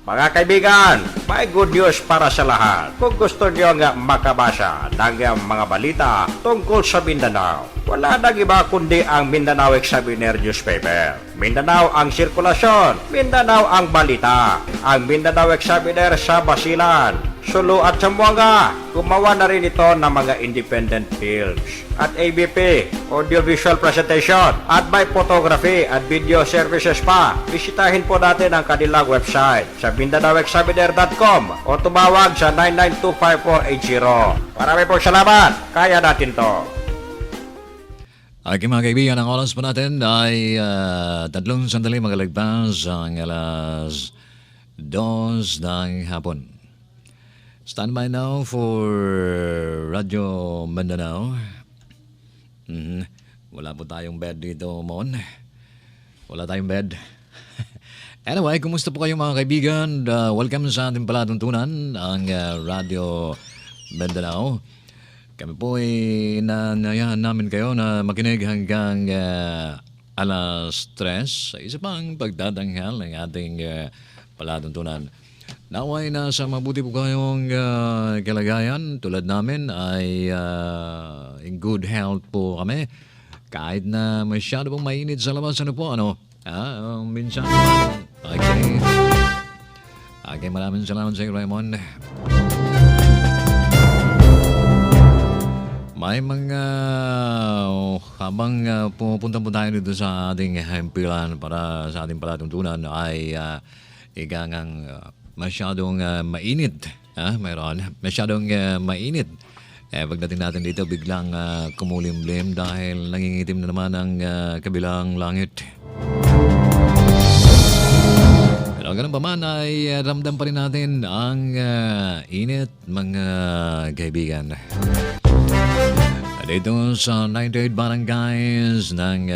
Mga kaibigan, may good news para sa lahat. Kung gusto nyo nga makabasa ng mga balita tungkol sa Mindanao, wala nang iba kundi ang Mindanao Examiner newspaper. Mindanao ang sirkulasyon, Mindanao ang balita. Ang Mindanao Examiner sa Basilan, Sulu at Zamboanga. Gumawa na rin ito ng mga independent films at ABP, audiovisual presentation, at may photography at video services pa. Bisitahin po natin ang kanilang website sa MindanaoExaminer.com o tumawag sa 9925480. Marami po salamat. Kaya natin to. Okay mga kaibigan, ang oras po natin ay 3 sandali magalagpas ang alas 2 ng hapon. Stand by now for Radio Mindanao. Wala po tayong bed dito, Mon. Wala tayong bed. Anyway, kumusta po kayo mga kaibigan? Welcome sa ating palatuntunan, ang Radio Mindanao. Kami po ay nanayahan namin kayo na makinig hanggang alas 3 sa isa pang pagdadanghal ng ating palatuntunan. Naway na sa mabuti po kayong kalagayan tulad namin ay in good health po kami. Kahit na masyado pong mainit sa labas, ano po, ano? Minsan naman. Okay. Okay, maraming salamat sa iyo, Raymond. May mga habang pupunta po tayo dito sa ating himpilan para sa ating palatuntunan ay igangang masyadong mainit. Mayroon. Masyadong mainit. Pagdating natin dito, biglang kumulimlim dahil nangingitim na naman ang kabilang langit. Pero ganun pa man ay ramdam pa rin natin ang init, mga kaibigan. Dito sa 98 Barangays ng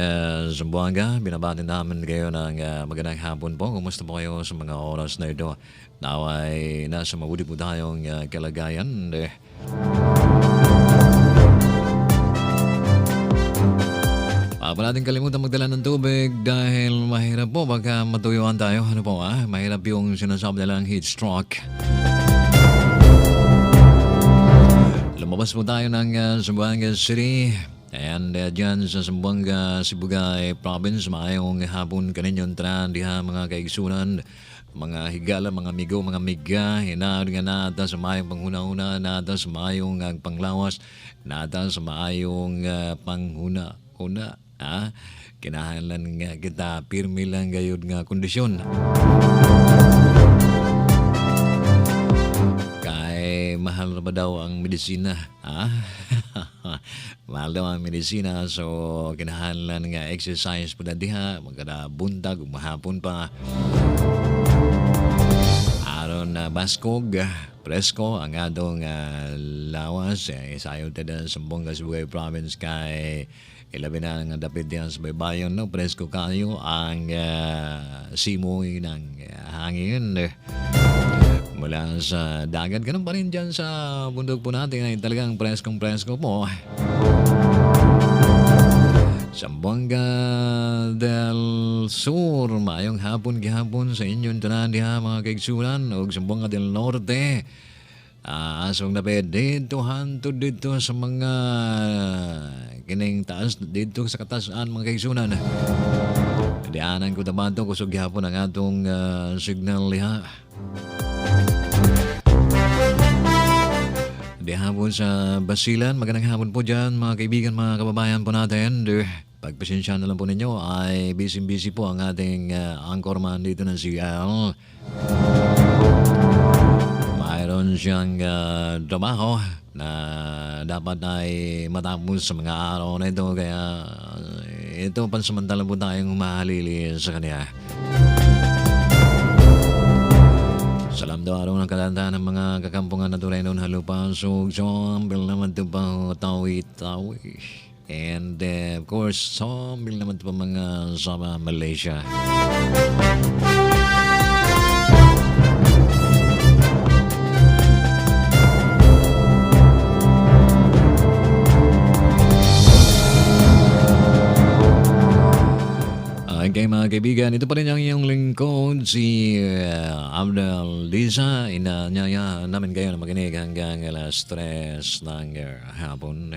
Zamboanga, binabati namin kayo ng magandang hapon po. Kumusta po kayo sa mga oras na ito? Naway nasa mabuti po tayong kalagayan. Pa natin kalimutan magdala ng tubig dahil mahirap po baka matuyuan tayo. Ano po mahirap yung sinasabi nilang heat stroke. Lumabas po tayo ng Zamboanga City and dyan sa Zamboanga, Sibugay Province. Maayong hapon kaninyong tanan diha mga kaigsunan, mga higala, mga migo, mga miga. Hinaod nga nata sa maayong panghuna-una, nata sa maayong panglawas, nata sa maayong panghuna-una. Kinahanglan nga kita pirmi lang gayud nga kondisyon. Mahal na ba daw ang medisina? Mahal daw ang medisina. So, kinahanglan nga exercise po na diha. Magkada buntag, umahapon pa. Aron na baskog, presko, ang atong lawas. Isayo tada sa Zamboanga, Sibugay Province kay ilabi na nga dapit diyan sa baybayon. No? Presko kayo ang simoy ng hangin. Mula sa dagat, ganun pa rin dyan sa bundok po natin ay talagang preskong-presko po. Zamboanga del Sur, maayong hapon gihapon sa inyong tanan diha mga kaigsunan, o Zamboanga del Norte. Asong naped dito, hantod dito sa mga kining taas, dito sa katasan mga kaigsunan. Dianan ko tabanto, kusog gihapon ang atong signal diha. Di hapon sa Basilan, magandang hapon po dyan mga kaibigan, mga kababayan po natin. Pagpasensya na lang po ninyo ay busy-busy po ang ating anchorman dito ng CL. Mayroon siyang trabaho na dapat ay matapos sa mga araw na ito, kaya ito pansamantala po tayong mahalili sa kanya. Salam daw araw ng kalanda ng mga kakampungan na tulay noon halupan. So, sambil naman ito pa tawi-tawi. And of course, sambil naman ito pa mga sama Malaysia. Okay mga kaibigan, ito pa rin ang iyong lingkod, si Abdel Liza. Inanyaya namin kayo na makinig hanggang alas 3 ng hapon.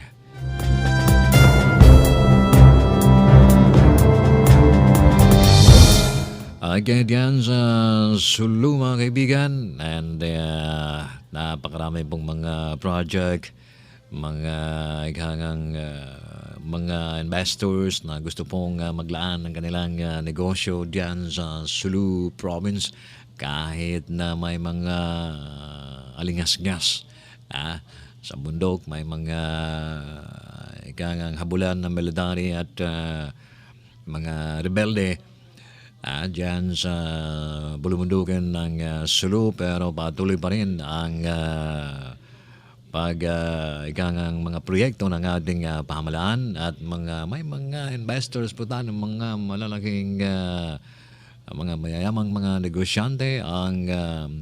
Okay, diyan sa Sulu mga kaibigan, and napakarami pong mga project, mga ikhangang mga investors na gusto pong maglaan ng kanilang negosyo diyan sa Sulu Province, kahit na may mga alingas-ngas sa bundok, may mga ikhangang habulan ng military at mga rebelde dyan sa bulumundugan ng Sulu, pero patuloy pa rin ang ikang mga proyekto ng ating pamahalaan at may mga investors po tayo, mga malalaking mga mayayamang mga negosyante ang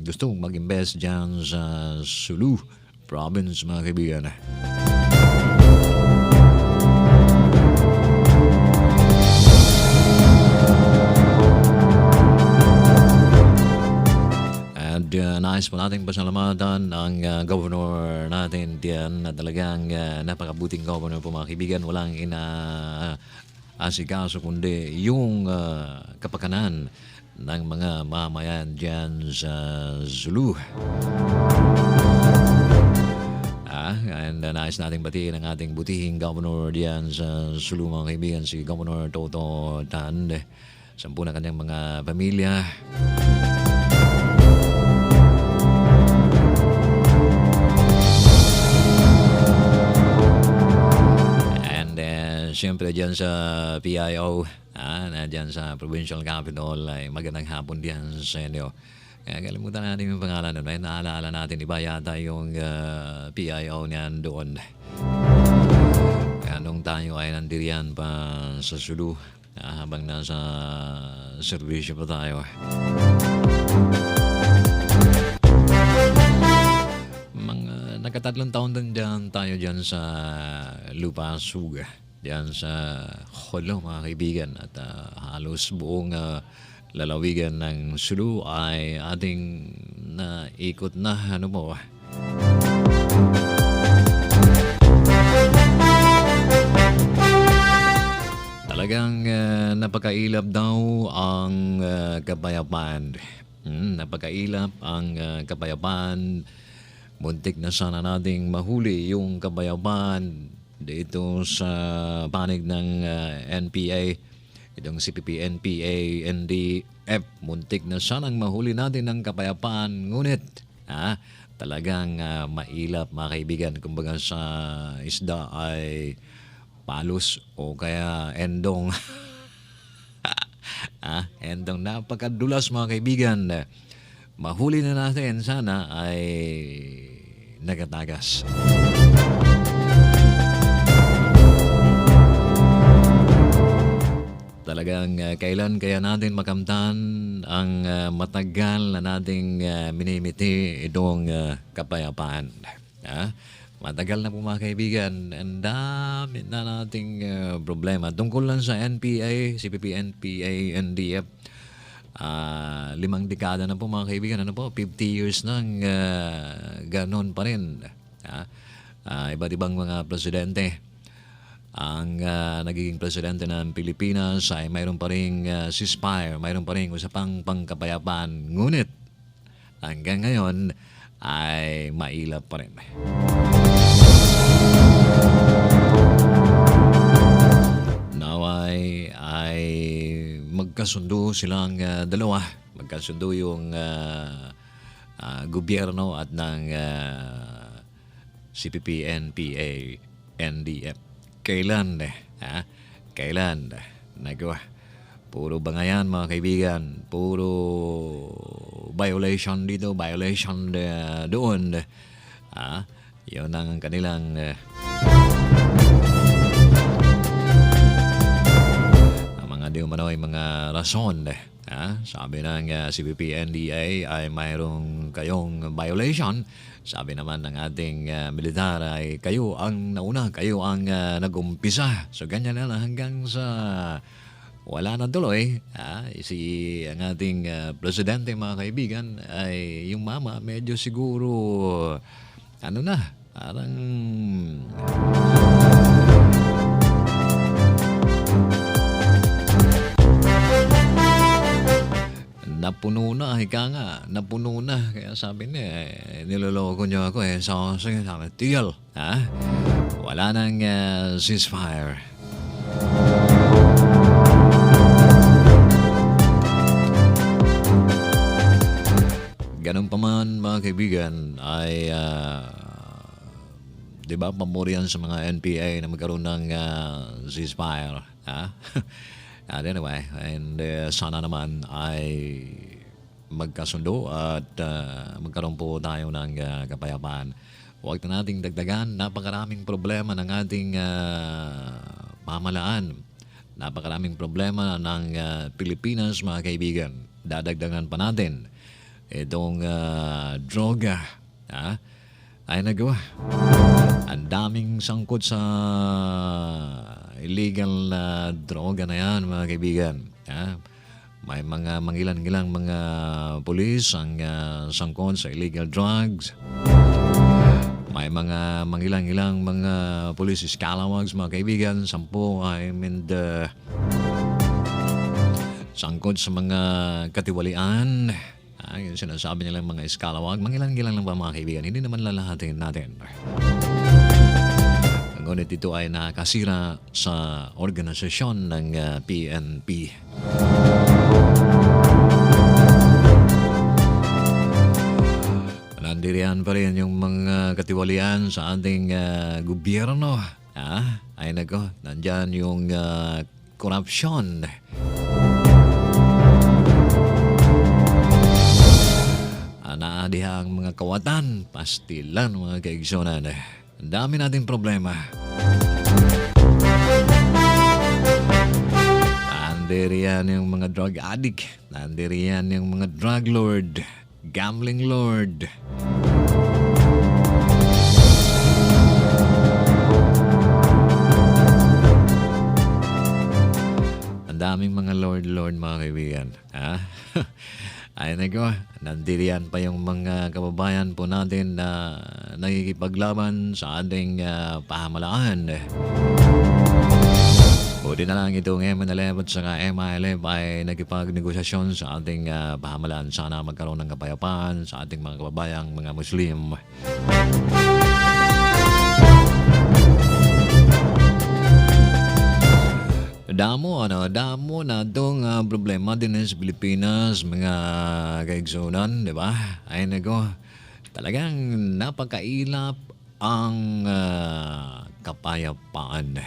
gustong mag-invest dyan sa Sulu Province mga kaibigan. Nais po nating pasalamatan ang governor natin diyan na talagang napakabuting governor po mga kaibigan. Walang asikaso kundi yung kapakanan ng mga mamayan diyan sa Zulu. And nais nating batiin ang ating butihing governor diyan sa Zulu mga kaibigan, si Governor Toto Tan, sampu na kanyang mga pamilya. Siyempre dyan sa PIO, na dyan sa Provincial Capital, ay magandang hapon diyan sa inyo. Kaya kalimutan natin yung pangalan nun. Naaalala natin, iba yata yung PIO niyan doon. Kaya nung tayo ay nandiriyan pa sa Sulu, habang nasa servisyo pa tayo. Nagkatatlong taon din dyan tayo dyan sa Lupasug, dyan sa Holo mga kaibigan, at halos buong lalawigan ng Sulu ay ating naikot na talagang napakailap daw ang kapayapaan. Napakailap ang kapayapaan. Muntik na sana nating mahuli yung kapayapaan dito sa panig ng NPA, itong CPP, NPA, NDF. Muntik na sanang mahuli natin ang kapayapaan. Ngunit, talagang mailap mga kaibigan. Kumbaga sa isda ay palos o kaya endong. Endong napakadulas mga kaibigan. Mahuli na natin sana ay nagatagas. Talagang kailan kaya natin makamtan ang matagal na nating minimiti itong kapayapaan. Matagal na po mga kaibigan, ang dami na nating problema. Tungkol lang sa NPA, CPP, NPA, NDF, 5 dekada na po mga kaibigan, 50 years nang ganon pa rin. Iba't ibang mga presidente ang nagiging presidente ng Pilipinas ay mayroon pa ring ceasefire, mayroon pa ring usapang pangkapayapaan. Ngunit hanggang ngayon ay mailap pa rin. Naway ay magkasundo silang dalawa. Magkasundo yung gobyerno at ng CPP, NPA, NDF. Kailan? Kailan? Nagawa. Puro bangayan mga kaibigan. Puro violation dito, violation doon. Yun ang kanilang mga di umano'y mga rason. Sabi ng CPP, NDA ay mayroong kayong violation. Sabi naman ng ating militar ay kayo ang nauna, kayo ang nag-umpisa. So ganyan na lang hanggang sa wala na tuloy. Ang ating presidente, mga kaibigan, ay yung mama medyo siguro ano na, parang napuno na, napuno na. Kaya sabi niya, niloloko niyo ako So, sige, sabi, tigil. Wala nang ceasefire. Ganun pa man, mga kaibigan, ay, di ba, pamurihan sa mga NPA na magkaroon ng ceasefire. Anyway, and sana naman ay magkasundo at magkaroon po tayo ng kapayapaan. Huwag na nating dagdagan. Napakaraming problema ng ating pamahalaan. Napakaraming problema ng Pilipinas, mga kaibigan. Dadagdagan pa natin itong droga. Ay nagawa. Ang daming sangkot sa illegal na droga na yan, mga kaibigan. May mga mangilan-ngilang mga pulis ang sangkot sa illegal drugs. May mga mangilang-ngilang mga pulis scalawags, mga kaibigan. 10 sangkot sa mga katiwalian. Yung sinasabi nilang mga scalawag, mangilan-ngilang lang ba, mga kaibigan? Hindi naman lalahatin natin. Ngunit ito ay nakasira sa organisasyon ng PNP. Nandiriyan pa rin yung mga katiwalian sa ating gobyerno. Ay nako, nandyan yung korupsyon. Naadihang mga kawatan, pastilan, mga kaigsonan. Ang dami nating problema. Nandiriyan yung mga drug addict. Nandiriyan yung mga drug lord, gambling lord. Ang daming mga lord, mga kaibigan. Ay nako, nandiriyan pa yung mga kababayan po natin na nakikipaglaban sa ating pamahalaan. Buti na lang itong MNLF at saka MILF ay nakipagnegosasyon sa ating pamahalaan. Sana magkaroon ng kapayapaan sa ating mga kababayang mga Muslim. Damo na itong problema din sa Pilipinas, mga kaigsunan, di ba? Ay nako, talagang napakailap ang kapayapaan.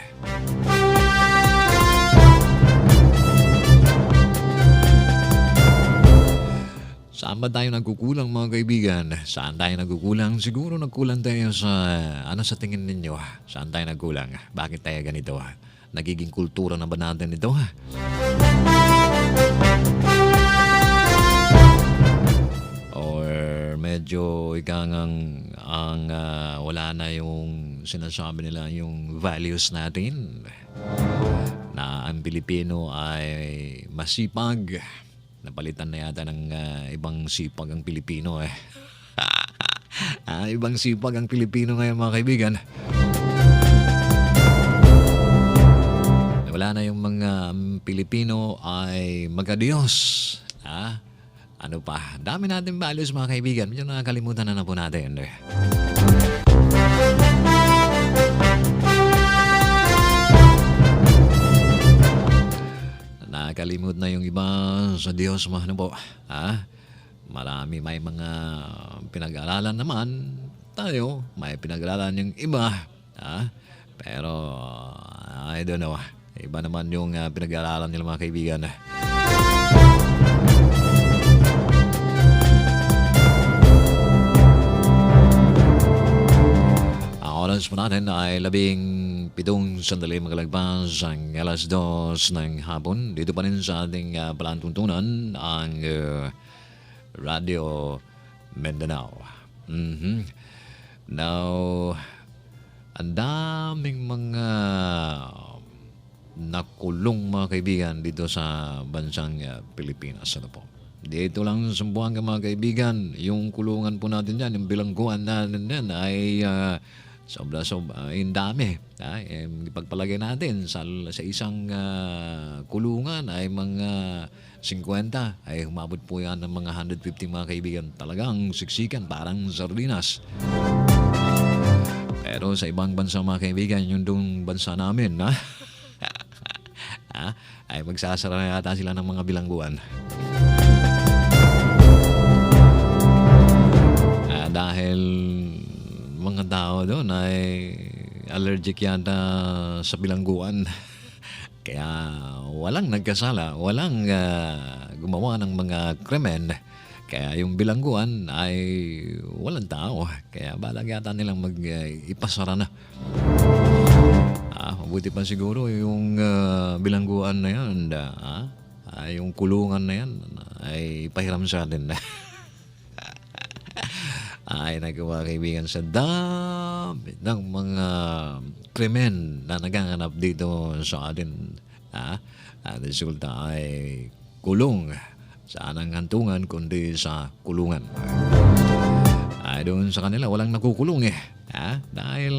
Saan ba tayo nagkukulang, mga kaibigan? Saan tayo nagkukulang? Siguro nagkulang tayo sa, sa tingin ninyo? Saan tayo nagkulang? Bakit tayo ganito? Nagiging kultura na ba natin ito? Or medyo wala na yung sinasabi nila, yung values natin na ang Pilipino ay masipag. Napalitan na yata ng ibang sipag ang Pilipino ibang sipag ang Pilipino ngayon, mga kaibigan. Wala na yung mga Pilipino ay magkadiyos. Ano pa? Dami natin values, mga kaibigan. Medyo nakakalimutan na po natin. Nakakalimut na yung iba sa Diyos, ano po. Marami, may mga pinag-aralan naman tayo. May pinag-aralan yung iba. Pero, I don't know. Iba naman yung pinag-aaralan nila, mga kaibigan. Ang oras po natin ay 17 sandali magalagpas ang 2:00 ng hapon. Dito pa rin sa ating palantuntunan ang Radio Mindanao. Now, ang daming mga nakulong mga kaibigan dito sa bansang Pilipinas. Ano po? Dito lang sa Zamboanga mga kaibigan, yung kulungan po natin dyan, yung bilangguan natin dyan ay sobra-sobra, yung dami. Ipagpalagay natin sa isang kulungan ay mga 50, ay humabot po yan ng mga 150 mga kaibigan. Talagang siksikan, parang sardinas. Pero sa ibang bansa mga kaibigan, yung dong bansa namin, ay magsasara yata sila ng mga bilangguan. Dahil mga tao doon ay allergic yata sa bilangguan. Kaya walang nagkasala, walang gumawa ng mga krimen. Kaya yung bilangguan ay walang tao. Kaya balag yata nilang ipasara na. Mabuti pa siguro yung bilangguan na yan, yung kulungan na yan ay pahiram sa atin. Ay nagawa kaibigan sa dami ng mga krimen na nagaganap dito sa atin. Ang resulta ay kulong. Saan ang hantungan kundi sa kulungan. Ay doon sa kanila walang nakukulong dahil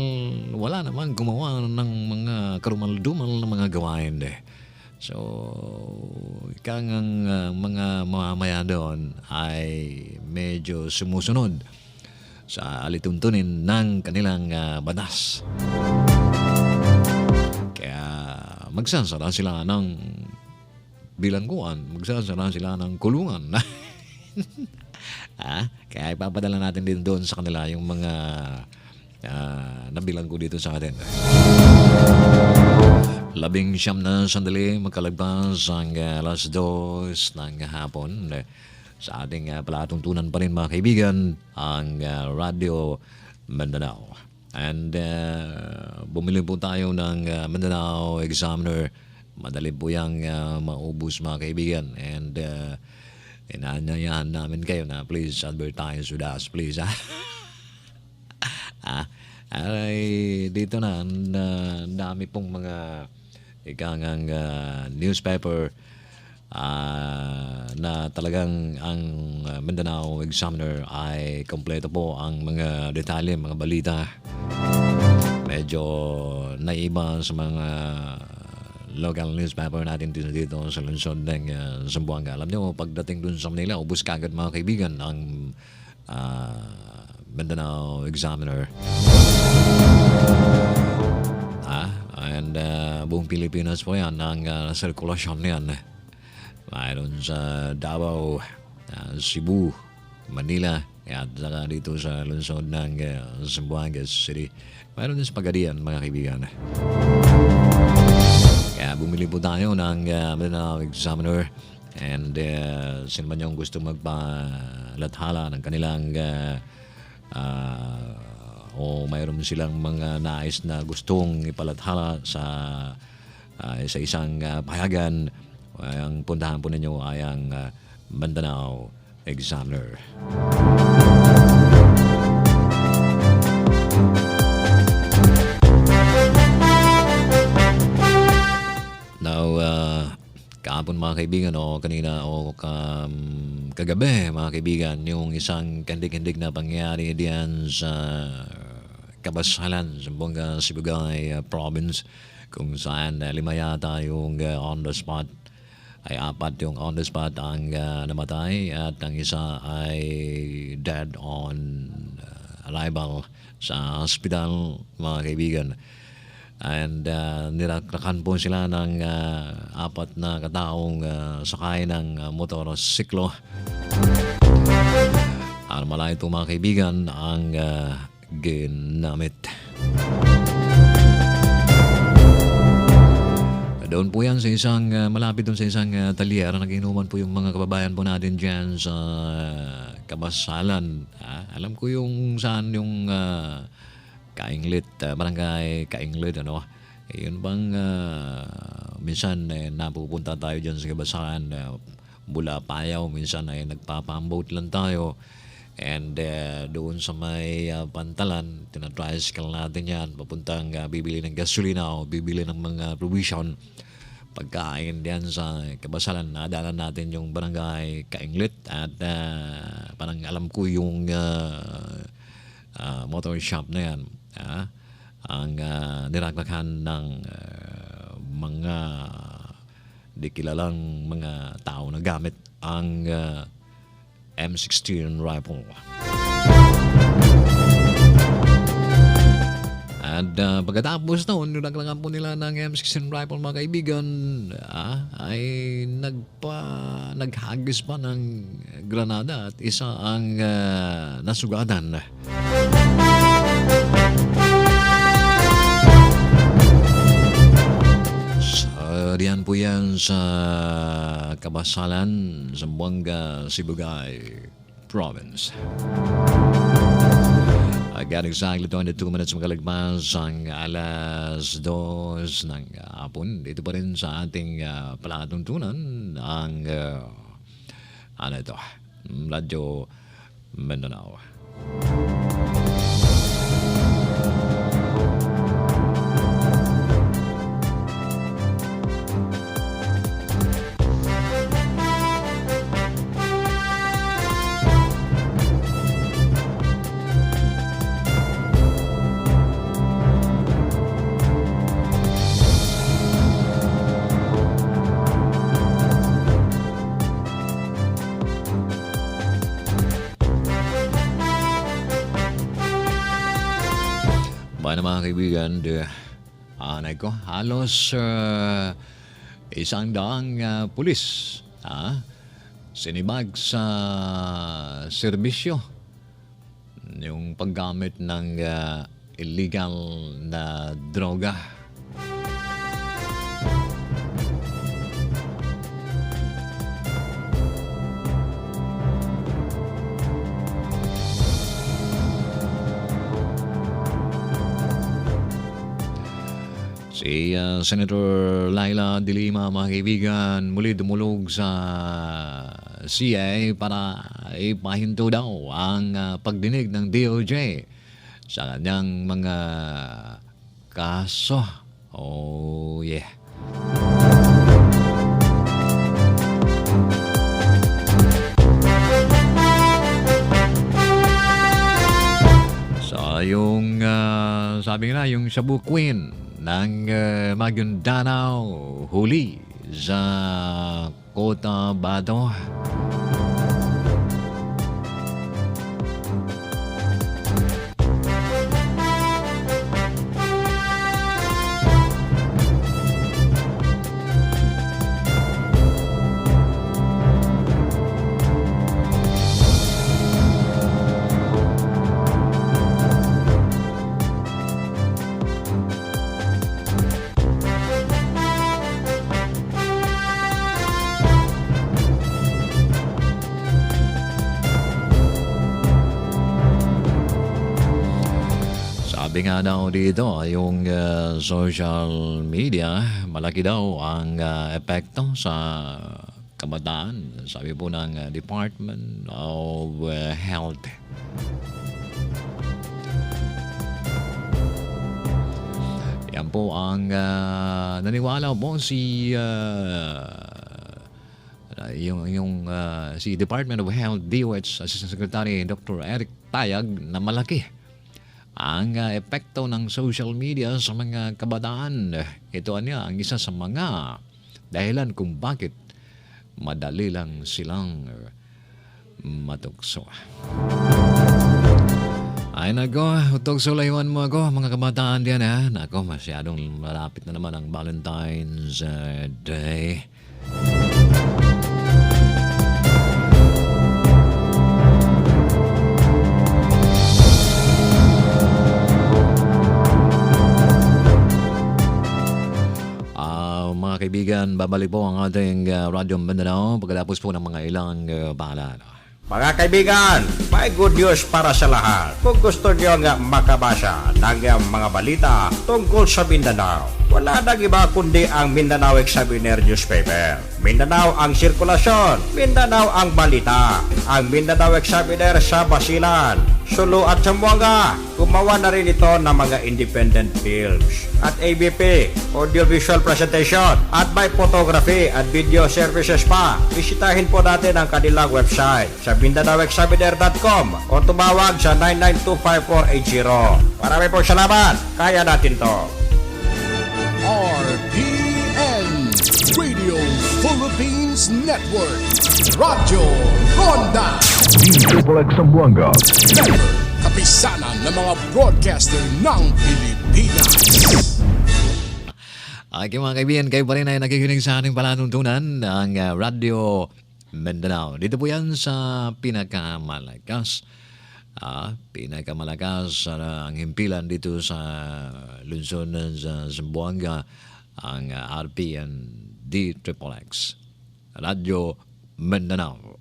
wala namang gumawa ng mga karumal-dumal na mga gawain So, ikang mga mamamaya doon ay medyo sumusunod sa alituntunin ng kanilang batas. Kaya magsasara sila ng bilangguan, magsasara sila ng kulungan. Kaya ipapadala natin din doon sa kanila yung mga nabilanggo dito sa atin. 19 na sandali magkalagpas ang alas 2 ng hapon. Sa ating palatuntunan pa rin mga kaibigan ang Radio Mindanao. And bumili po tayo ng Mindanao Examiner. Madali po yung maubos mga kaibigan. And inaanyayahan namin kayo na please advertise with us, please. Ay dito na dami pong mga ikangang newspaper na talagang ang Mindanao Examiner ay kompleto po ang mga detalye, mga balita. Medyo naiba sa mga local newspaper natin dito sa lungsod ng Zamboanga. Alam niyo, pagdating dun sa Manila, ubos kagad mga kaibigan ang Mindanao Examiner. And buong Pilipinas po yan ang sirkulasyon yan. Mayroon sa Davao, Cebu, Manila, at saka dito sa lungsod ng Zamboanga City. Mayroon din sa Pagadian, mga kaibigan. Kaya bumili po tayo ng Mindanao Examiner. And sino man yung gusto magpalathala ng kanilang o mayroon silang mga nais na gustong ipalathala sa isang pahayagan, ang puntahan po ninyo ay ang Mindanao Examiner. Now, kahapon mga kaibigan o kanina o kagabi mga kaibigan, yung isang kandig-kandig na pangyayari diyan sa Kabasalan, Zamboanga, Sibugay Province, kung saan 5 yata yung on the spot, ay 4 yung on the spot ang namatay at ang isa ay dead on arrival sa hospital mga kaibigan. And nirakrakan po sila ng 4 na kataong sakay ng motorsiklo. Armala ito mga kaibigan ang ginamit. Doon po yan sa isang, malapit doon sa isang talyer, nag-inuman po yung mga kababayan po natin dyan sa Kabasalan. Alam ko yung saan yung Kainglit, barangay Kainglit, ano. Yun bang minsan napupunta tayo dyan sa Kabasalan, Bula Payaw, minsan ay nagpapamboat lang tayo. And doon sa may Pantalan, tinatricycle natin yan, papuntang bibili ng gasolina o bibili ng mga provision. pagkain diyan sa Kabasalan. Nadaanan natin yung barangay Kainglit at parang alam ko yung motor shop na yan. Ang nilaklakan ng mga di kilalang mga tao na gamit ang M16 rifle. At pagkatapos noon, nilaklakan po nila ng M16 rifle, mga kaibigan, ay naghagis pa ng granada at isa ang nasugatan. Diyan po yan sa Kabasalan, Zamboanga, Sibugay Province. Again, exactly 22 minutes makalagpas ang alas 2 ng hapon. Dito pa rin sa ating palatuntunan ang Radio Mindanao. Mga kaibigan, halos 100 pulis sinibag sa serbisyo yung paggamit ng illegal na droga. Si Senator Laila De Lima, mga kaibigan, muli dumulog sa CIA para ipahinto daw ang pagdinig ng DOJ sa kanyang mga kaso. Oh yeah. So yung sabi nga yung Shabu Queen ng Maguindanao huli sa Cotabato. Sabi nga daw dito, yung social media, malaki daw ang epekto sa kabataan. Sabi po ng Department of Health. Yan po ang naniwala po si si Department of Health DOH Assistant Secretary Dr. Eric Tayag na malaki ang epekto ng social media sa mga kabataan. Ito ang isa sa mga dahilan kung bakit madali lang silang matukso. Ay nako, tukso layuan mo ako, mga kabataan diyan ha. Nako, masyadong malapit na naman ang Valentine's Day. Mga kaibigan, babalik po ang ating Radyo Mindanao pagkatapos po ng mga ilang paalala. Mga kaibigan, may good news para sa lahat. Kung gusto niyo nga makabasa ng mga balita tungkol sa Mindanao, wala nang iba kundi ang Mindanao Examiner newspaper. Mindanao ang sirkulasyon, Mindanao ang balita. Ang Mindanao Examiner sa Basilan, Sulu at Zamboanga. Kung gumawa na rin ito ng mga independent films at ABP, audiovisual presentation at by photography at video services pa. Bisitahin po natin ang kanilang website sa MindanauExaminer.com o tumawag sa 9925480. Marami pong salamat. Kaya natin to. RPN Radio Philippines Network Radyo Ronda Triple X Zamboanga. Member Kapisanan ng mga broadcaster ng Pilipinas. Okay mga kaibigan, kayo pa rin ay nakikinig sa ating palatuntunan ng Radio Mindanao. Dito po yan sa pinakamalakas ang himpilan dito sa lungsod ng Zamboanga, ang RPND Triple X Radio Mindanao.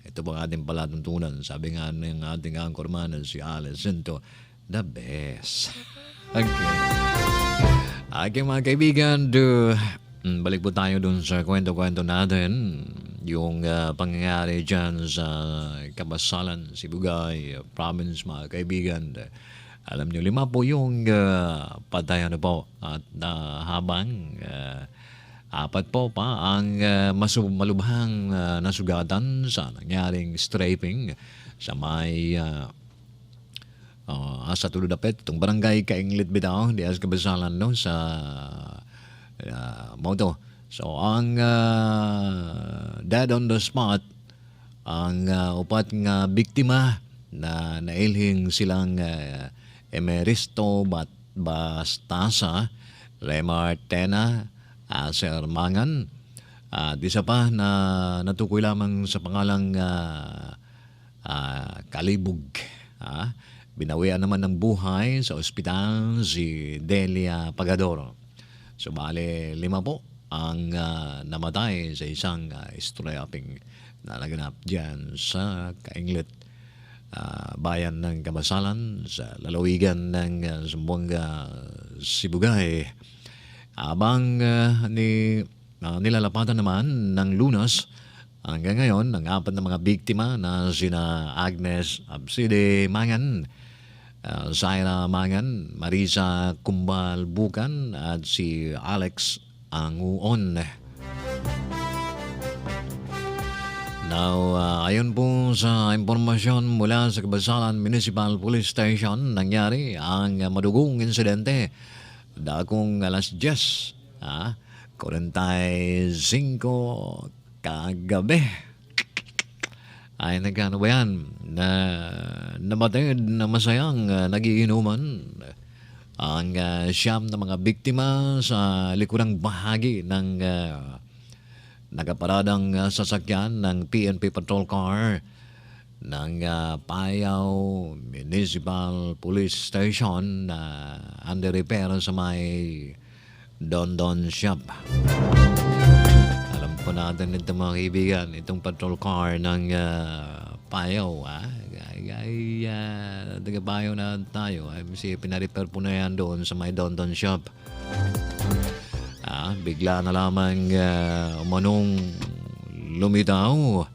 Ito po ang ating palatuntunan. Sabi nga ng ating anchorman si Alice Cinto, the best. Okay. Okay mga kaibigan, balik po tayo dun sa kwento-kwento natin. Yung pangyayari dyan sa Kabasalan, Sibugay Province mga kaibigan. Alam nyo, 5 po yung patayan po. At habang 4 po pa ang malubhang nasugatan sa nangyaring strafing sa may sa Tuludapet, itong barangay Kainglit Bitaw, di as Kabasalan no, sa Moto. So ang dead on the spot ang 4 nga biktima na nailhing silang Emeristo Bastasa, Remar Tena, Sir Mangan, at isa pa na natukoy lamang sa pangalang Kalibog. Binawian naman ng buhay sa ospital si Delia Pagador. So bale 5 po ang namatay sa isang strafing na naganap dyan sa Kainglit, bayan ng Kabasalan sa lalawigan ng Zamboanga, Sibugay. Abang nilalapatan naman ng Lunas hanggang ngayon ang 4 na mga biktima na sina Agnes Abside Mangan, Zaira Mangan, Marisa Kumbal Bukan at si Alex Anguon. Now, ayon po sa impormasyon mula sa Kabasalan Municipal Police Station, nangyari ang madugong insidente dakong alas 10, 45 kagabi. Ay nagkano ba yan? Namatid na masayang nagiinuman ang siyam na mga biktima sa likurang bahagi ng nagaparadang sasakyan ng PNP patrol car ng Payaw Municipal Police Station na under repair sa may Don Shop. Alam po natin ito mga kaibigan, itong patrol car ng Payaw, taga Payaw na tayo, pinarepair po na yan doon sa may Don Shop. Bigla na lamang umanong lumitaw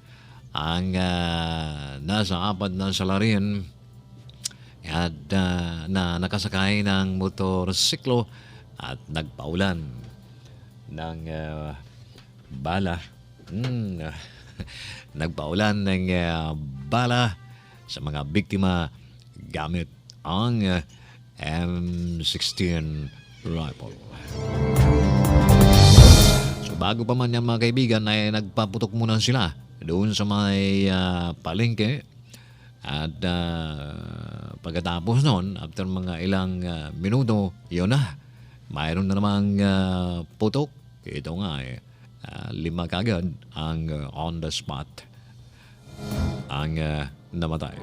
ang nasa 4 na salarin at na nakasakay ng motorsiklo at nagpaulan ng bala. Nagpaulan ng bala sa mga biktima gamit ang M16 rifle. So bago pa man yan mga kaibigan ay nagpaputok muna sila doon sa may palengke at pagkatapos noon, after mga ilang minuto, yun na, mayroon na namang putok. Ito nga 5 kagad ang on the spot ang namatay.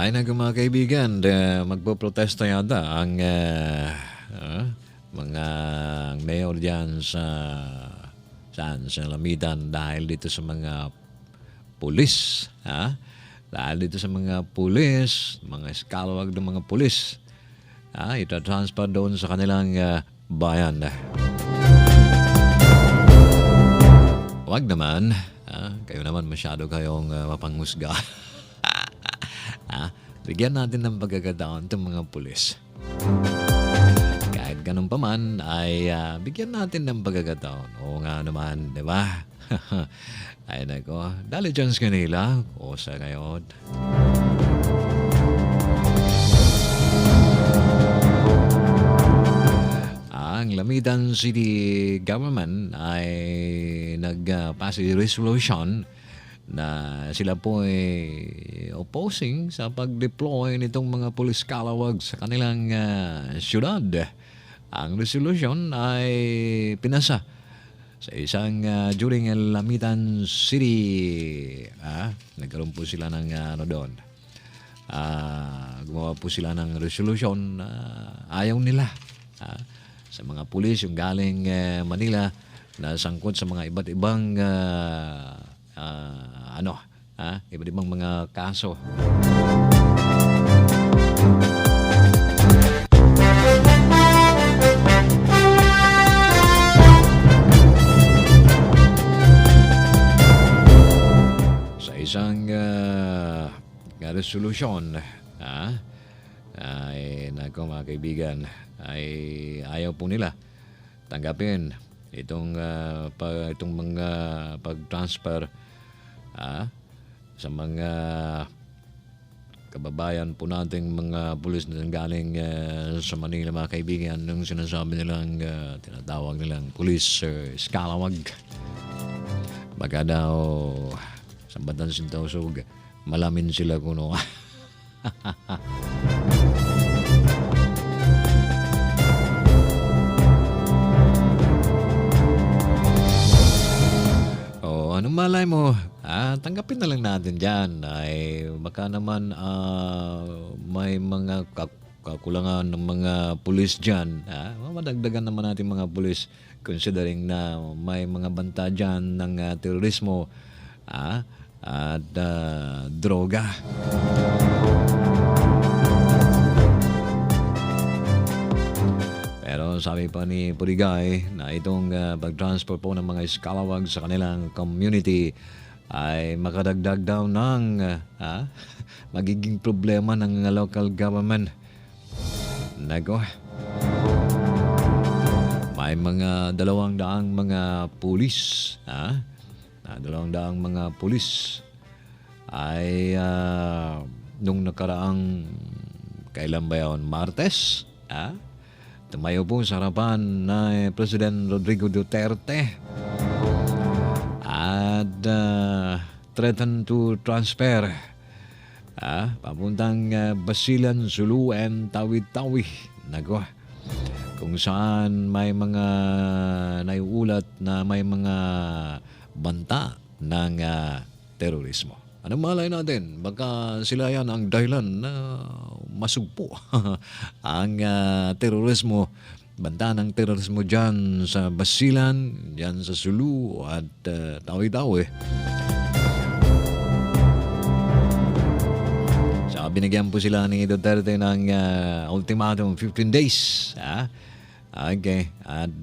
Ay mga kaibigan, magpoprotesta yata ang mga mayor dyan sa Lamitan dahil dito sa mga pulis. Dahil dito sa mga pulis, mga eskalawag ng mga pulis, itatransfer doon sa kanilang bayan. Wag naman. Kayo naman masyado kayong mapanghusga. Bigyan natin ng pagkakataon itong mga pulis. Kahit ganun pa man, ay bigyan natin ng pagkakataon. Oo nga naman, di ba? Ay nako, dali dyan sa kanila. O sa ngayon. Ang Lamitan City Government ay nag-pass a resolution na sila po ay opposing sa pag-deploy nitong mga police calawag sa kanilang syudad. Ang resolution ay pinasa sa isang during Lamitan City. Nagkaroon po sila ng doon. Gumawa po sila ng resolution. Ayaw nila. Sa mga pulis yung galing Manila na sangkot sa mga iba't ibang iba't ibang mga kaso. Sa isang resolusyon, ay nako mga kaibigan, ay ayaw po nila tanggapin itong mga pag-transfer sa mga kababayan po nating mga pulis na galing sa Manila, mga kaibigan, nung sinasabi nilang tinatawag nilang police scalawag. Baka daw sa Batang Sintausog malamin sila kuno. Anong malay mo? Tanggapin na lang natin dyan. Ay baka naman may mga kakulangan ng mga pulis dyan. Madagdagan naman natin mga pulis considering na may mga banta dyan ng terorismo at droga. Pero sabi pa ni Purigay na itong pag-transfer po ng mga scalawag sa kanilang community ay makadagdag daw ng magiging problema ng local government. Nako. May mga 200 mga pulis, 200 mga pulis ay nung nakaraang kailan ba yun? Martes? Tumayo po sa harapan na President Rodrigo Duterte at threatened to transfer papuntang Basilan, Sulu, and Tawi-Tawi. Nako. Kung saan may mga naiulat na may mga banta ng terorismo. Anong malay natin? Baka sila yan ang dahilan na masugpo ang terorismo, banta ng terorismo dyan sa Basilan, dyan sa Sulu at Tawi-Tawi. So, binigyan po sila ni Duterte ng ultimatum 15 days. Okay. At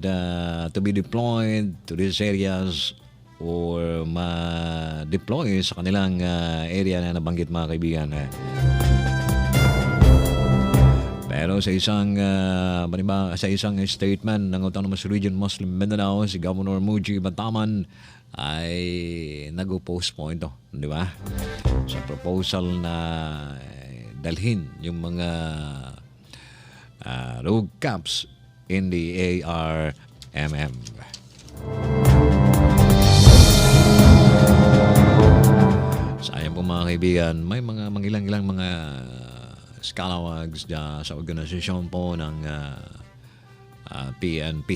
to be deployed to these areas or ma-deploy sa kanilang area na nabanggit, mga kaibigan. Pero sa isang statement ng Autonomous Region Muslim Mindanao, si Governor Muji Bataman ay nag-oppose po ito, di ba? Sa proposal na dalhin yung mga rogue camps in the ARMM. Sayang po mga kaibigan, may mga mangilang-ilang mga scalawags sa organisasyon po ng PNP.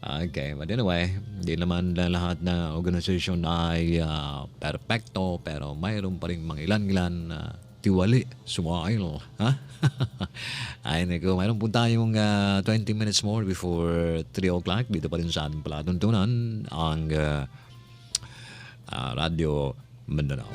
Okay, but anyway, hindi naman lahat na organisasyon ay perfecto, pero mayroon pa rin mga ilan-ilan tiwali, sumail. Ay, nako, mayroon po tayong 20 minutes more before 3 o'clock. Dito pa rin sa ating palatuntunan ang Radio Mindanao.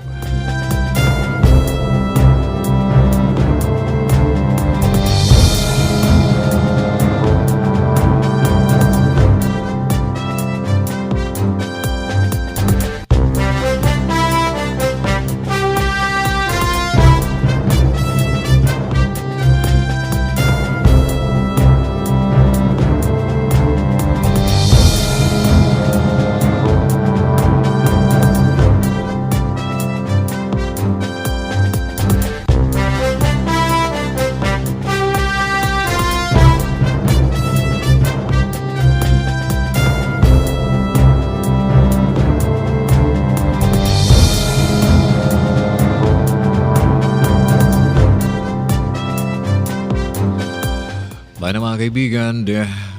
Abay na mga kaibigan,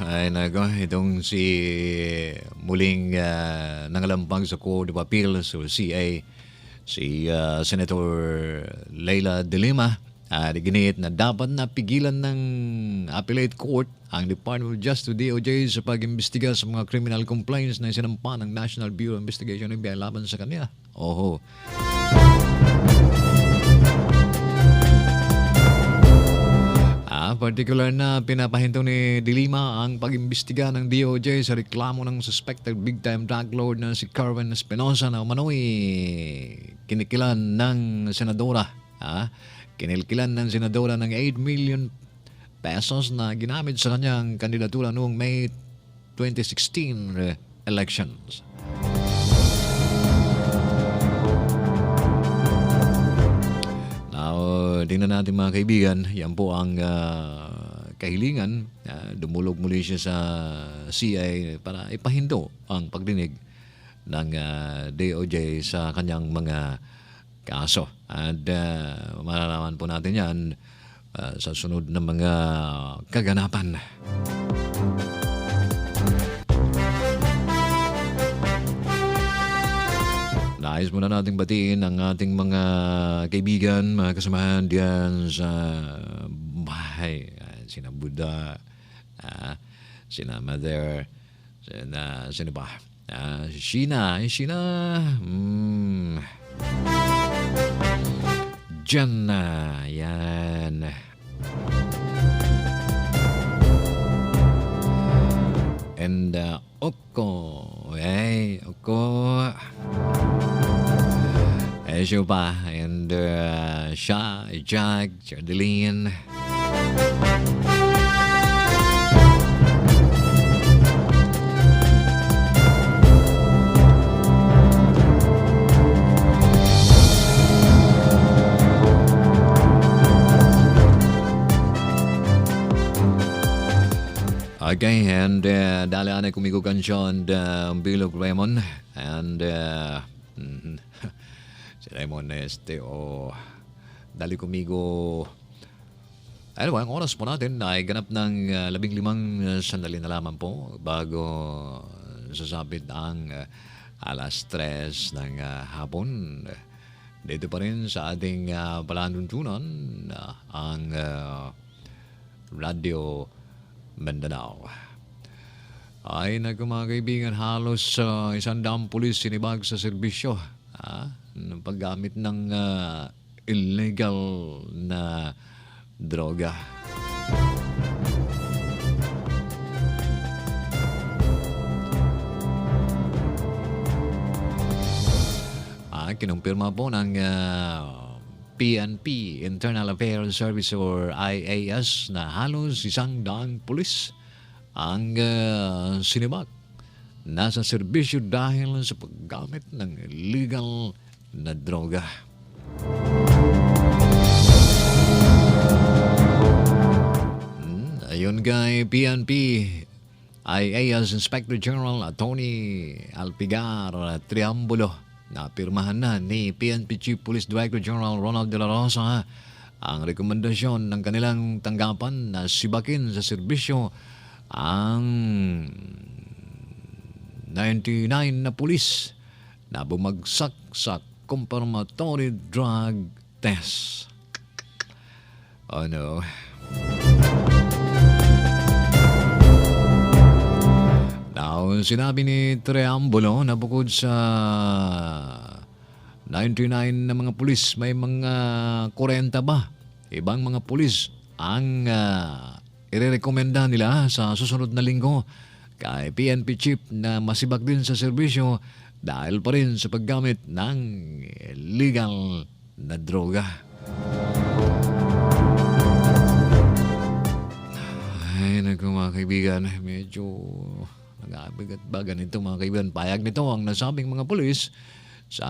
ay nako, itong si muling nangalampag sa Court of Appeals o CA, si Senator Leila De Lima, ginit na dapat na pigilan ng Appellate Court ang Department of Justice DOJ sa pag-imbestiga sa mga criminal complaints na sinampa ng National Bureau of Investigation ng FBI laban sa kanya. Oho. Particular na pinapahinto ni De Lima ang pag-imbestiga ng DOJ sa reklamo ng suspected big-time drug lord na si Carmen Espinosa na umano'y kinikilan ng senadora. Kinilkilan ng senadora ng 8 million pesos na ginamit sa kanyang kandidatura noong May 2016 elections. Tingnan natin mga kaibigan, yan po ang kahilingan. Dumulog muli siya sa CI para ipahinto ang pagdinig ng DOJ sa kanyang mga kaso. At malalaman po natin yan sa sunod na mga kaganapan. Nais muna nating batiin ang ating mga kaibigan, mga kasamahan diyan sa bahay. Sina Buddha, sina Mother, sino ba? Sheena, Jana, yan. And Oko, Oko. Siya pa, and siya, Jack, Chardeline. Okay, and dali anay kumigo kansyon Bilog Raymond, and si Raymond dali kumigo. Anyway, ang oras po natin ay ganap ng 15 sandali na lamang po bago sasabit ang alas 3 ng hapon. Dito pa rin sa ating palanduntunan ang Radio Mindanao. Ay mga kaibigan, halos 100 pulis sinibag sa serbisyo ng paggamit ng illegal na droga. Kinumpirma po ng PNP, Internal Affairs Service or IAS, na halos 100 pulis ang sinibak nasa serbisyo dahil sa paggamit ng illegal na droga. Ayon kay PNP, IAS Inspector General Tony Alpigar Triambulo, napirmahan na ni PNP Chief Police Director General Ronald De La Rosa ang rekomendasyon ng kanilang tanggapan na sibakin sa serbisyo ang 99 na pulis na bumagsak sa confirmatory drug test. Oh no. Now, sinabi ni Triambulo na bukod sa 99 na mga pulis, may mga 40 ba? Ibang mga pulis ang irerekomenda nila sa susunod na linggo kay PNP Chief na masibak din sa serbisyo dahil pa rin sa paggamit ng legal na droga. Ay, naku mga kaibigan, medyo nag-abigat-bagan ito mga kaibigan. Payag nito ang nasabing mga pulis sa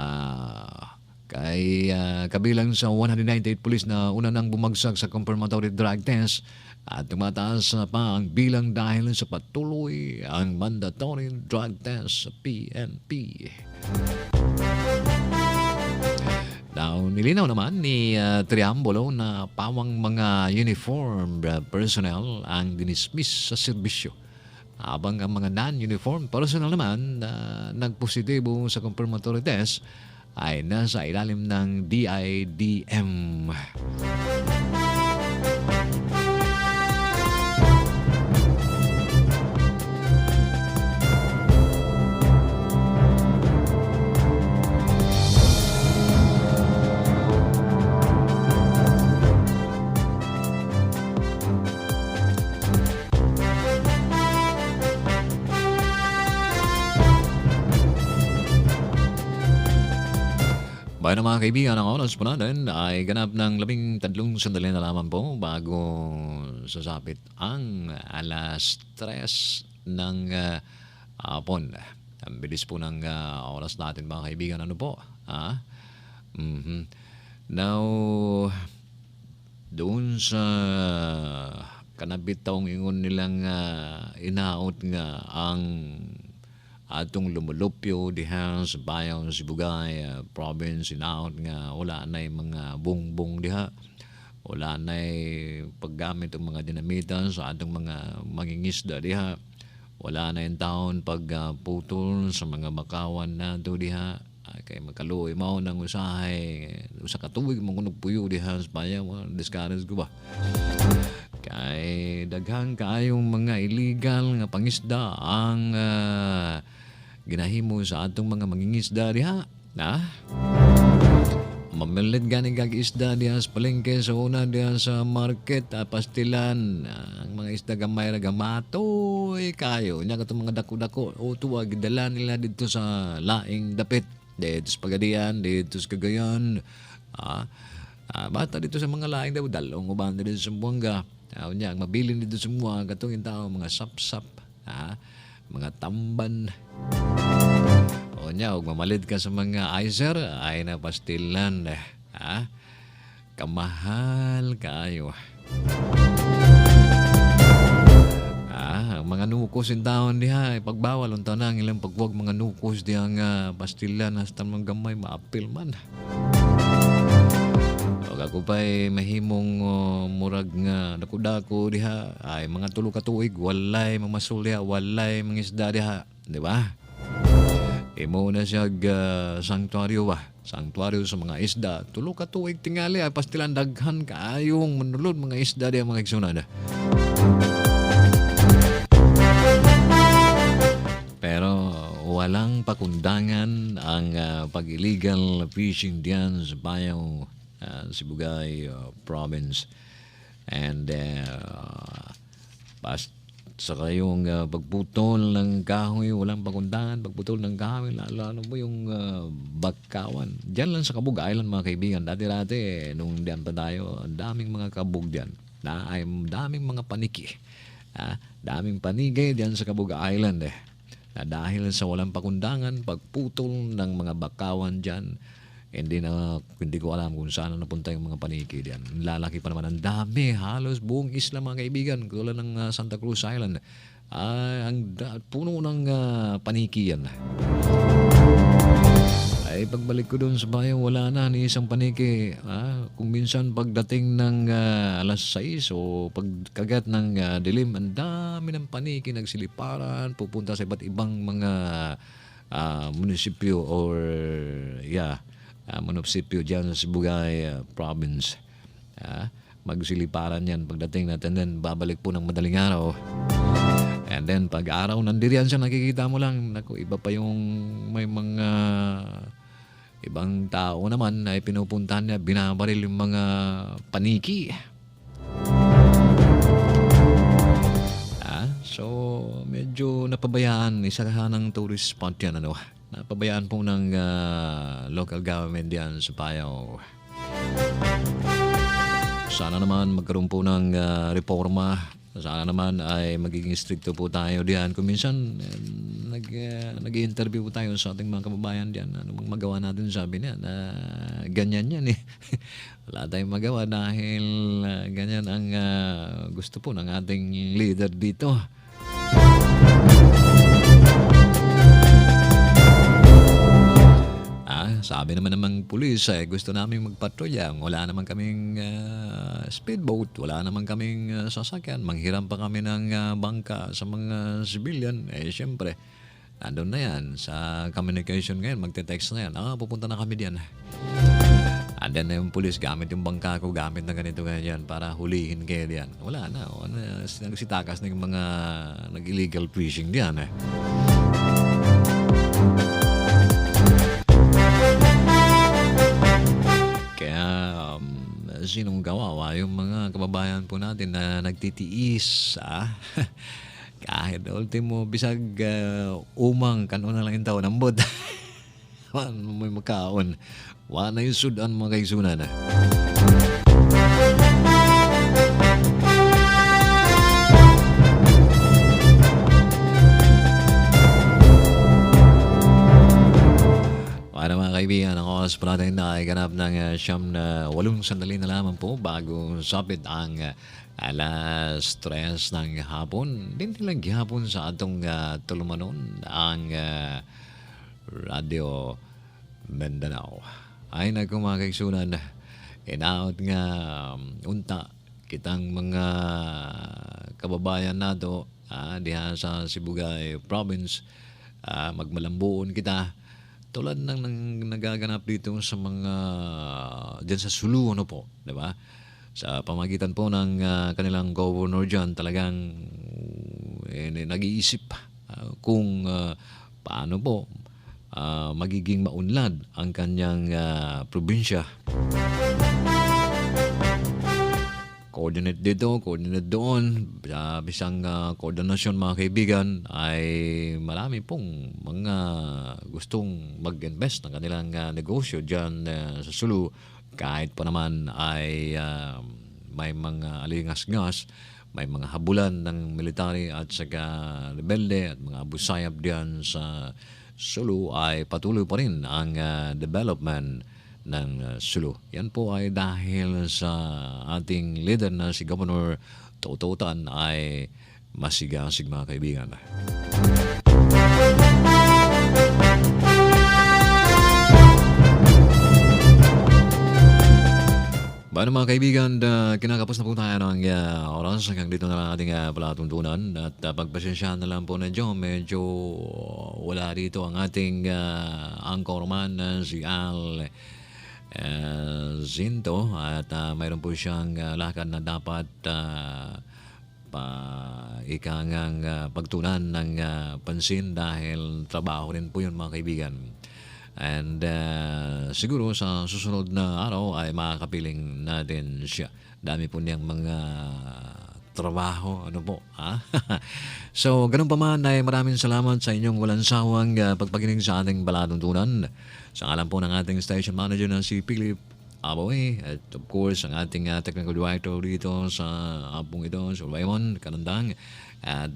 kabilang sa 198 pulis na una nang bumagsak sa confirmatory drug test at tumataas pa ang bilang dahil sa patuloy ang mandatory drug test sa PNP. Now, nilinaw naman ni Triambolo na pawang mga uniform personnel ang dinismiss sa serbisyo. Habang ang mga non-uniform personnel naman na nagpositibo sa confirmatory test ay nasa ilalim ng DIDM. Bayan ng mga kaibigan, ang oras po natin ay ganap ng 13 sandali na lamang po bago sasapit ang alas 3 ng hapon. Ang bilis po ng oras natin mga kaibigan. Ano po? Now, doon sa kanabit taong ingon nilang inaot nga ang atong lumulupyo diha sa bayan sa Sibugay province, inaot nga wala na mga bungbong diha, wala na paggamit ng mga dinamita sa atong mga mangingisda diha, wala na yung taon pagputol sa mga bakawan na to diha. Kay makaluoy mao nang usahay usa ka tuig mangunog puyo diha sa bayan, discourage ko ba kay daghang kaayong mga illegal nga pangisda ang ginahimo sa atong mga mangingisda diha. Mamilit gani kag isda diha sa palengke sa una diha sa market, pastilan ang mga isda gamay ra gamatoy kayo nya katong mga dako-dako o tuwa gidala nila dito sa laing dapit dito sa Pagadian, dito sa Cagayan, bata dito sa mga laing daw dalong uban dito sa Buanga. Unya ang mabilin dito sa mga katong tao mga sapsap, mga tamban. Unya og mamalid ka sa mga icer ay na pastilan, kamahal kayo. Mga nukos in taon diha pagbawal unta na ang ilang pagwag mga nukos diha nga pastilan hasta mga gamay maapil man. Og ako pa'y mahimong murag nga dako-dako diha ay mga tulo ka tuig walay mamasul diha, walay mangisda diha, di ba? Imo na siya sanctuaryo ba? Sanctuaryo sa mga isda. Tulo ka tuig tingali ay pastilan daghan kaayong manulod mga isda diha mga igsunada. Pero walang pakundangan ang pag-illegal fishing diyan sa bayan Sibugay province. And sa kayong pagputol ng kahoy, walang pakundangan, pagputol ng kahoy, lalo mo yung bakawan. Diyan lang sa Kabug Island mga kaibigan. Dati-dati, nung diyan pa tayo, daming mga kabug diyan. Daming mga paniki. Daming panigay diyan sa Kabug Island na dahil sa walang pakundangan, pagputol ng mga bakawan dyan, hindi ko alam kung saan napunta yung mga paniki diyan. Lalaki pa naman ang dami, halos buong isla mga kaibigan, tulad ng Santa Cruz Island. Puno ng paniki yan. Ay pagbalik ko doon sa bayan, wala na ni isang paniki. Kung minsan pagdating ng alas 6 o pagkagat ng dilim, ang dami ng paniki, nagsiliparan, pupunta sa iba't ibang mga munisipyo or munisipyo dyan sa Sibugay province. Magsiliparan yan pagdating natin, then babalik po ng madaling araw. And then pag araw nandiriyan siya, nakikita mo lang, naku, iba pa yung may mga ibang tao naman ay pinupuntahan niya, binabaril yung mga paniki. So medyo napabayaan, isa ng tourist spot yan, napabayaan po ng local government yan sa Payao. Sana naman magkaroon po ng reforma. Sana naman ay magiging stricto po tayo diyan. Kung minsan nag-i-interview po tayo sa ating mga kababayan diyan, ano bang magawa natin, sabi niya na ganyan yan wala tayong magawa dahil ganyan ang gusto po ng ating leader dito. Sabi naman namang pulis, gusto namin magpatrolya. Wala naman kaming speedboat, wala naman kaming sasakyan. Manghiram pa kami ng bangka sa mga civilian. Siyempre, nandun na yan sa communication ngayon. Magte-text na yan. Pupunta na kami diyan. And then yung pulis, gamit yung bangka ko, gamit na ganito ganyan para hulihin kayo diyan. Wala na. Nagsitakas na yung mga nag-illegal fishing diyan. Kaya sinong kawawa yung mga kababayan po natin na nagtitiis, kahit ultimo bisag umang kanon na lang yung tao ng bot. May makaon. Wala yung sudan mga kaigsunan. Para mga kaibigan, ang oras pa natin na ay ganap ng 8 sandali na lamang po bago sapit ang alas 3 ng hapon. Din lang gihapon sa atong tulumanon ang Radio Mindanao. Ay naku mga kaigsunan, inaot nga unta kitang mga kababayan nato diha sa Sibugay Province, magmalambuon kita tulad ng nagaganap dito sa mga dyan sa Sulu, ano po, di ba? Sa pamagitan po ng kanilang governor dyan, talagang nag-iisip kung paano po magiging maunlad ang kanyang probinsya. Coordinate dito, coordinate doon. Sa bisang koordinasyon mga kaibigan ay marami pong mga gustong mag-invest ng kanilang negosyo dyan sa Sulu. Kahit pa naman ay may mga alingas-ngas, may mga habulan ng military at saka rebelde at mga abusayap dyan sa Sulu, ay patuloy pa rin ang development ng Sulu. Yan po ay dahil sa ating leader na si Governor Toto Tan ay masigasig mga kaibigan. Bago mga kaibigan, kinakapos na po tayo ng oras hanggang dito na lang ating palatuntunan at pagpasensyahan na lang po na medyo wala dito ang ating anchorman na si Al Zinto at mayroon po siyang lakad na dapat ikangang pagtunan ng pansin dahil trabaho rin po yun mga kaibigan. And siguro sa susunod na araw ay makakapiling natin siya. Dami po niyang mga trabaho, ano po, So, ganun pa man ay maraming salamat sa inyong walang sawang pagpakinig sa ating palatuntunan. Sa ngalan po ng ating station manager na si Philip Abaway at of course ang ating technical director dito sa apong ito, si Raymond Kanandang. At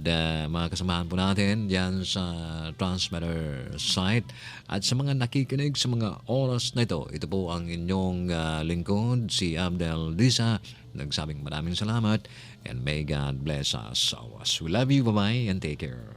mga kasamahan po natin diyan sa transmitter site at sa mga nakikinig sa mga oras na ito. Ito po ang inyong lingkod, si Abdel Disa. Nagsabing maraming salamat and may God bless us always. We love you, bye-bye and take care.